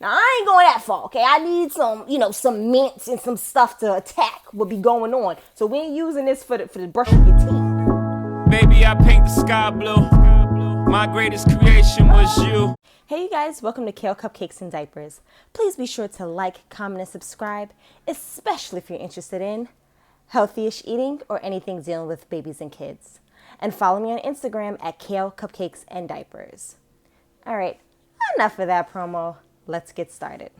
Now, I ain't going that far, okay? I need some, some mints and some stuff to attack what be going on. So we ain't using this for the brushing your teeth. Baby, I paint the sky blue. My greatest creation was you. Hey, you guys. Welcome to Kale Cupcakes and Diapers. Please be sure to like, comment, and subscribe, especially if you're interested in healthy-ish eating or anything dealing with babies and kids. And follow me on Instagram at Kale Cupcakes and Diapers. All right, enough of that promo. Let's get started.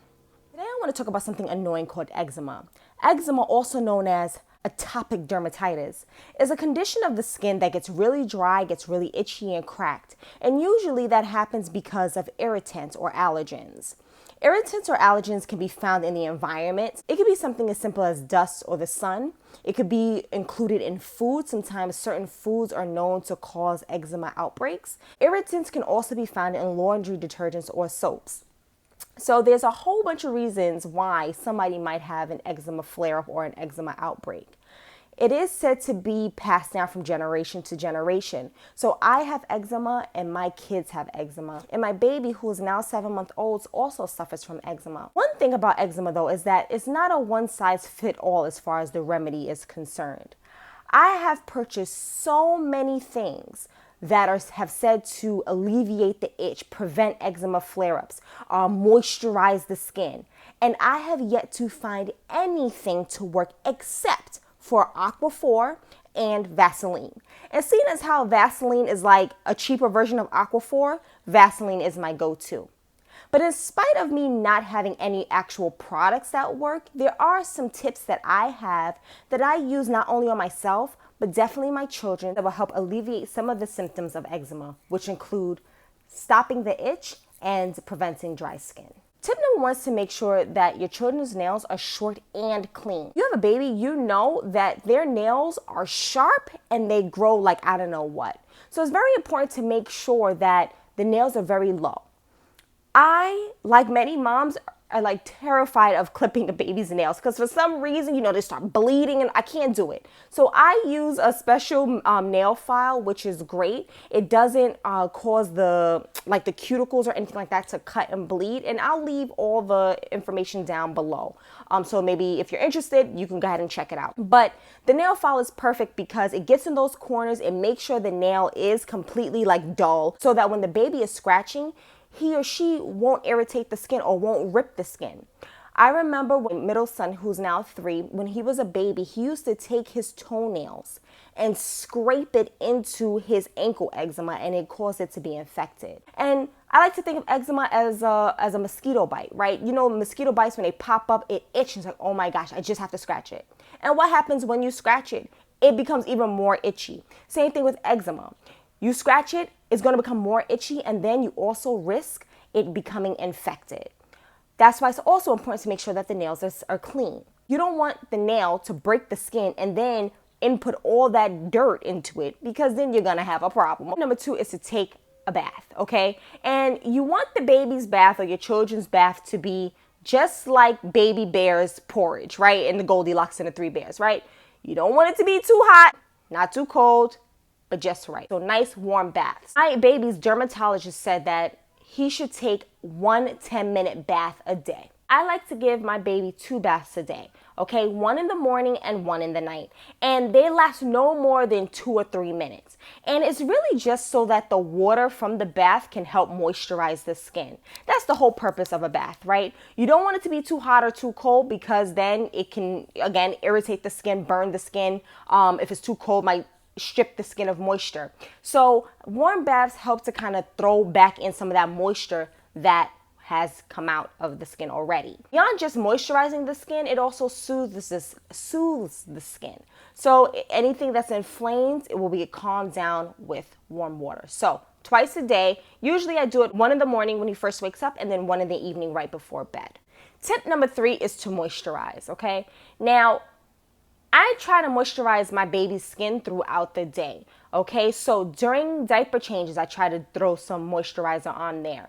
Today I want to talk about something annoying called eczema. Eczema, also known as atopic dermatitis, is a condition of the skin that gets really dry, gets really itchy and cracked. And usually that happens because of irritants or allergens. Irritants or allergens can be found in the environment. It could be something as simple as dust or the sun. It could be included in food. Sometimes certain foods are known to cause eczema outbreaks. Irritants can also be found in laundry detergents or soaps. So there's a whole bunch of reasons why somebody might have an eczema flare-up or an eczema outbreak. It is said to be passed down from generation to generation. So I have eczema and my kids have eczema. And my baby, who is now 7 months old, also suffers from eczema. One thing about eczema, though, is that it's not a one-size-fits-all as far as the remedy is concerned. I have purchased so many things that have said to alleviate the itch, prevent eczema flare-ups, moisturize the skin. And I have yet to find anything to work except for Aquaphor and Vaseline. And seeing as how Vaseline is like a cheaper version of Aquaphor, Vaseline is my go-to. But in spite of me not having any actual products that work, there are some tips that I have that I use not only on myself, but definitely my children, that will help alleviate some of the symptoms of eczema, which include stopping the itch and preventing dry skin. Tip number one is to make sure that your children's nails are short and clean. You have a baby, you know that their nails are sharp and they grow like I don't know what. So it's very important to make sure that the nails are very low. I, like many moms, are like terrified of clipping the baby's nails because for some reason, they start bleeding and I can't do it. So I use a special nail file, which is great. It doesn't cause the cuticles or anything like that to cut and bleed. And I'll leave all the information down below. So maybe if you're interested, you can go ahead and check it out. But the nail file is perfect because it gets in those corners and makes sure the nail is completely dull so that when the baby is scratching, he or she won't irritate the skin or won't rip the skin. I remember when middle son, who's now 3, when he was a baby, he used to take his toenails and scrape it into his ankle eczema and it caused it to be infected. And I like to think of eczema as a mosquito bite, right? Mosquito bites, when they pop up, it itches. It's like, oh my gosh, I just have to scratch it. And what happens when you scratch it? It becomes even more itchy. Same thing with eczema. You scratch it, it's going to become more itchy, and then you also risk it becoming infected. That's why it's also important to make sure that the nails are clean. You don't want the nail to break the skin and then input all that dirt into it, because then you're going to have a problem. Number 2 is to take a bath, okay? And you want the baby's bath or your children's bath to be just like baby bear's porridge, right? In the Goldilocks and the 3 Bears, right? You don't want it to be too hot, not too cold, but just right. So nice warm baths. My baby's dermatologist said that he should take 1 10-minute bath a day. I like to give my baby 2 baths a day, okay? 1 in the morning and 1 in the night. And they last no more than 2 or 3 minutes. And it's really just so that the water from the bath can help moisturize the skin. That's the whole purpose of a bath, right? You don't want it to be too hot or too cold because then it can, again, irritate the skin, burn the skin. If it's too cold, might strip the skin of moisture. So warm baths help to kind of throw back in some of that moisture that has come out of the skin already. Beyond just moisturizing the skin, it also soothes the skin. So anything that's inflamed, it will be calmed down with warm water. So twice a day. Usually I do it 1 in the morning when he first wakes up and then 1 in the evening right before bed. Tip number 3 is to moisturize, okay? Now, I try to moisturize my baby's skin throughout the day. Okay, so during diaper changes, I try to throw some moisturizer on there.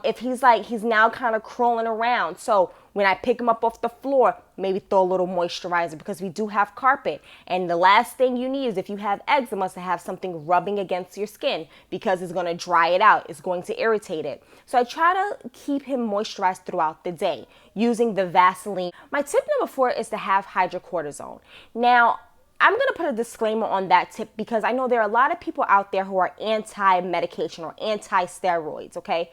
If he's now kind of crawling around, so when I pick him up off the floor, maybe throw a little moisturizer because we do have carpet. And the last thing you need is if you have eczema is to have something rubbing against your skin because it's going to dry it out. It's going to irritate it. So I try to keep him moisturized throughout the day using the Vaseline. My tip number 4 is to have hydrocortisone. Now, I'm going to put a disclaimer on that tip because I know there are a lot of people out there who are anti-medication or anti-steroids, okay?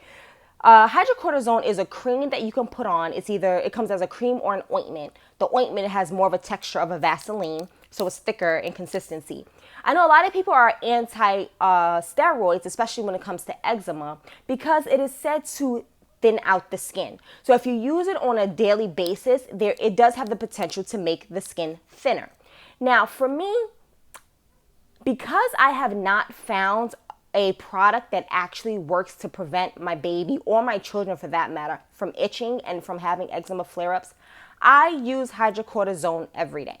Hydrocortisone is a cream that you can put on. It comes as a cream or an ointment. The ointment has more of a texture of a Vaseline, so it's thicker in consistency. I know a lot of people are anti-steroids, especially when it comes to eczema, because it is said to thin out the skin. So if you use it on a daily basis, it does have the potential to make the skin thinner. Now, for me, because I have not found a product that actually works to prevent my baby or my children, for that matter, from itching and from having eczema flare-ups, I use hydrocortisone every day.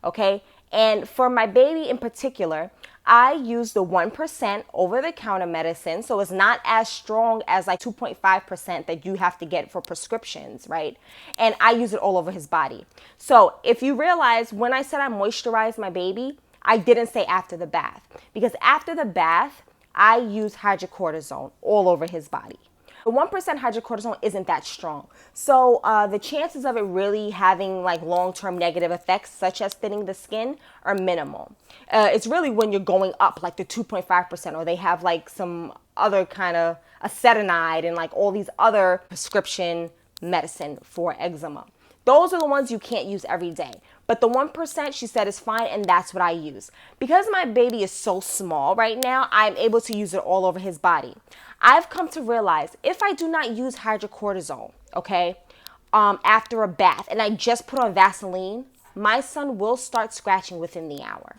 Okay? And for my baby in particular, I use the 1% over-the-counter medicine, so it's not as strong as like 2.5% that you have to get for prescriptions, right? And I use it all over his body. So if you realize when I said I moisturize my baby, I didn't say after the bath, because after the bath, I use hydrocortisone all over his body. The 1% hydrocortisone isn't that strong. So the chances of it really having like long-term negative effects, such as thinning the skin, are minimal. It's really when you're going up, like the 2.5%, or they have like some other kind of acetonide and like all these other prescription medicine for eczema. Those are the ones you can't use every day. But the 1%, she said, is fine, and that's what I use. Because my baby is so small right now, I'm able to use it all over his body. I've come to realize if I do not use hydrocortisone, okay, after a bath, and I just put on Vaseline, my son will start scratching within the hour.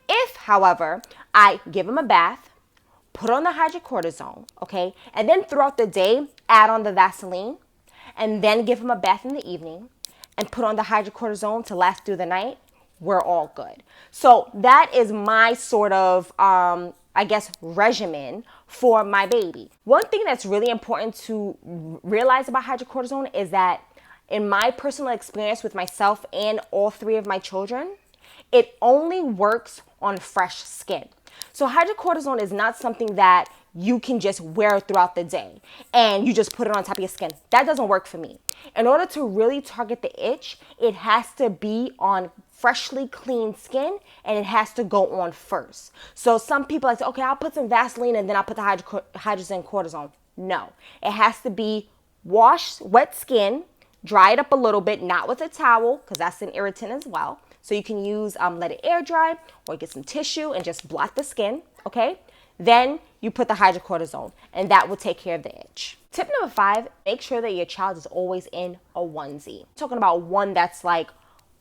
If, however, I give him a bath, put on the hydrocortisone, okay, and then throughout the day, add on the Vaseline, and then give him a bath in the evening, and put on the hydrocortisone to last through the night, we're all good. So that is my sort of, regimen for my baby. One thing that's really important to realize about hydrocortisone is that in my personal experience with myself and all 3 of my children, it only works on fresh skin. So hydrocortisone is not something that you can just wear throughout the day and you just put it on top of your skin. That doesn't work for me. In order to really target the itch, it has to be on freshly clean skin and it has to go on first. So some people like say, okay, I'll put some Vaseline and then I'll put the hydrocortisone. No, it has to be wash wet skin, dry it up a little bit, not with a towel because that's an irritant as well. So you can use let it air dry or get some tissue and just blot the skin, okay? Then you put the hydrocortisone and that will take care of the itch. Tip number 5, make sure that your child is always in a onesie. I'm talking about one that's like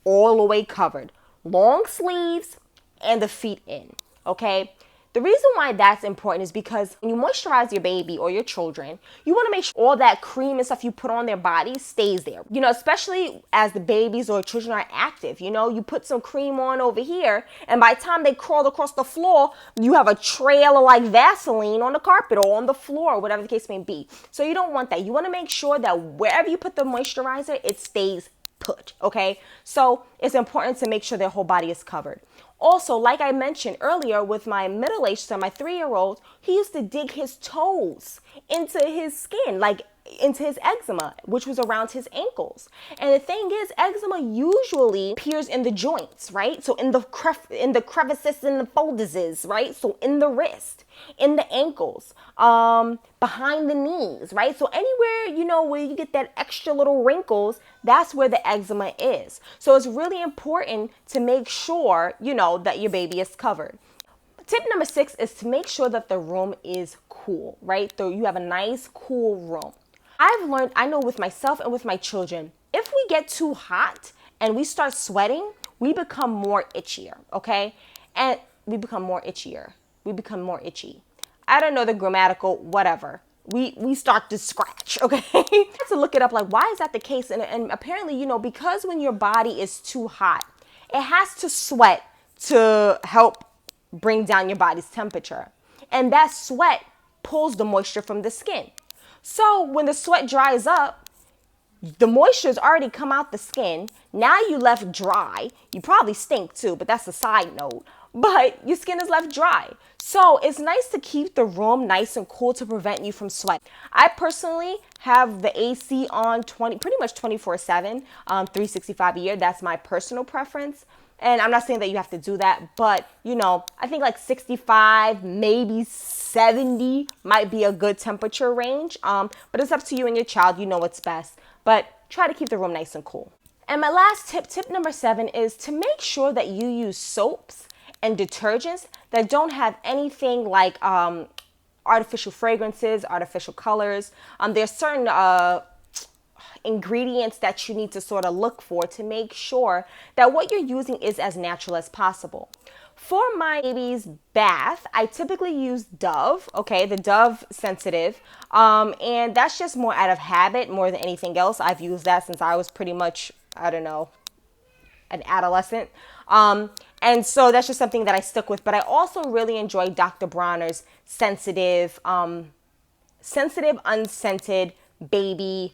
all the way covered, long sleeves and the feet in, okay? The reason why that's important is because when you moisturize your baby or your children, you want to make sure all that cream and stuff you put on their body stays there. You know, especially as the babies or children are active, you know, you put some cream on over here and by the time they crawl across the floor, you have a trail of like Vaseline on the carpet or on the floor, whatever the case may be. So you don't want that. You want to make sure that wherever you put the moisturizer, it stays put, okay? So it's important to make sure their whole body is covered. Also, like I mentioned earlier with my middle-aged son, my 3-year-old, he used to dig his toes into his skin, like into his eczema, which was around his ankles. And the thing is, eczema usually appears in the joints, right? So in the crevices and the folduses, right? So in the wrist, in the ankles, behind the knees, right? So anywhere, you know, where you get that extra little wrinkles, that's where the eczema is. So it's really important to make sure, you know, that your baby is covered. Tip number 6 is to make sure that the room is cool, right? So you have a nice, cool room. I've learned, I know with myself and with my children, if we get too hot and we start sweating, we become more itchier, okay? And we become more itchier. We become more itchy. I don't know the grammatical, whatever. We start to scratch, okay? I have to look it up, like, why is that the case? And apparently, you know, because when your body is too hot, it has to sweat to help bring down your body's temperature. And that sweat pulls the moisture from the skin. So when the sweat dries up, the moisture's already come out the skin. Now you left dry. You probably stink too, but that's a side note. But your skin is left dry. So it's nice to keep the room nice and cool to prevent you from sweat. I personally have the AC on pretty much 24/7, 365 a year. That's my personal preference. And I'm not saying that you have to do that, but you know, I think like 65, maybe 70 might be a good temperature range. But it's up to you and your child. You know what's best. But try to keep the room nice and cool. And my last tip number 7, is to make sure that you use soaps and detergents that don't have anything like artificial fragrances, artificial colors. There's certain ingredients that you need to sort of look for to make sure that what you're using is as natural as possible. For my baby's bath, I typically use Dove, okay, the Dove Sensitive, and that's just more out of habit more than anything else. I've used that since I was pretty much, I don't know, an adolescent. And so that's just something that I stuck with. But I also really enjoy Dr. Bronner's Sensitive, Unscented Baby.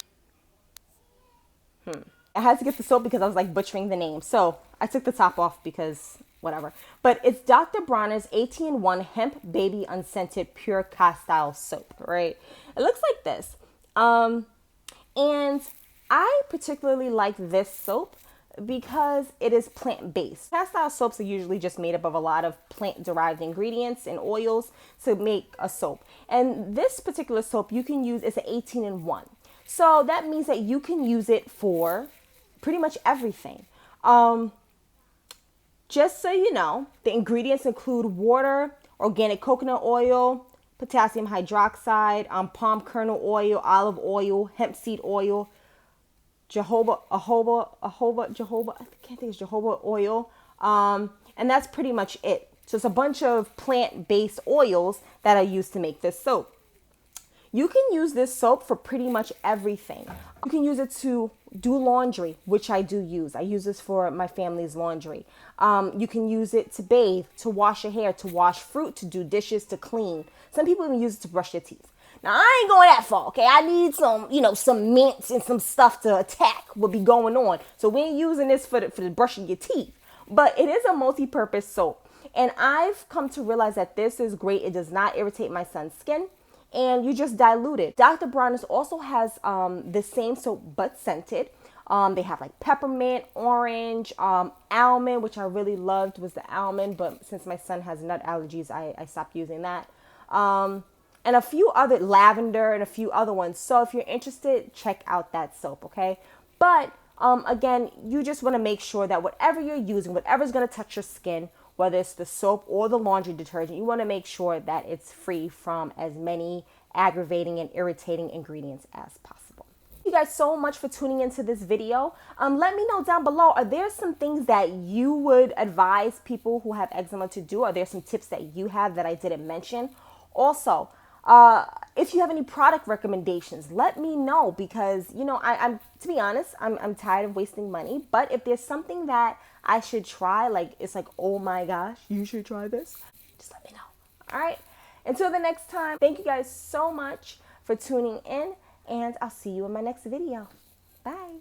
I had to get the soap because I was like butchering the name. So I took the top off because whatever. But it's Dr. Bronner's 18-in-1 Hemp Baby Unscented Pure Castile Soap, right? It looks like this. And I particularly like this soap because it is plant-based. Castile soaps are usually just made up of a lot of plant-derived ingredients and oils to make a soap. And this particular soap you can use is an 18-in-1. So that means that you can use it for pretty much everything. Just so you know, the ingredients include water, organic coconut oil, potassium hydroxide, palm kernel oil, olive oil, hemp seed oil, jojoba oil, and that's pretty much it. So it's a bunch of plant-based oils that are used to make this soap. You can use this soap for pretty much everything. You can use it to do laundry, which I do use. I use this for my family's laundry. You can use it to bathe, to wash your hair, to wash fruit, to do dishes, to clean. Some people even use it to brush their teeth. Now, I ain't going that far, okay? I need some mints and some stuff to attack what be going on. So we ain't using this for the brushing your teeth. But it is a multi-purpose soap. And I've come to realize that this is great. It does not irritate my son's skin. And you just dilute it. Dr. Bronner's also has the same soap but scented. They have like peppermint, orange, almond, which I really loved was the almond. But since my son has nut allergies, I stopped using that. And a few other, lavender and a few other ones. So if you're interested, check out that soap, okay? But again, you just want to make sure that whatever you're using, whatever's going to touch your skin, whether it's the soap or the laundry detergent, you want to make sure that it's free from as many aggravating and irritating ingredients as possible. Thank you guys so much for tuning into this video. Let me know down below, are there some things that you would advise people who have eczema to do? Are there some tips that you have that I didn't mention? Also, if you have any product recommendations, let me know because, you know, I'm to be honest, I'm tired of wasting money. But if there's something that I should try, like it's like, oh my gosh, you should try this, just let me know. All right. Until the next time, thank you guys so much for tuning in, and I'll see you in my next video. Bye.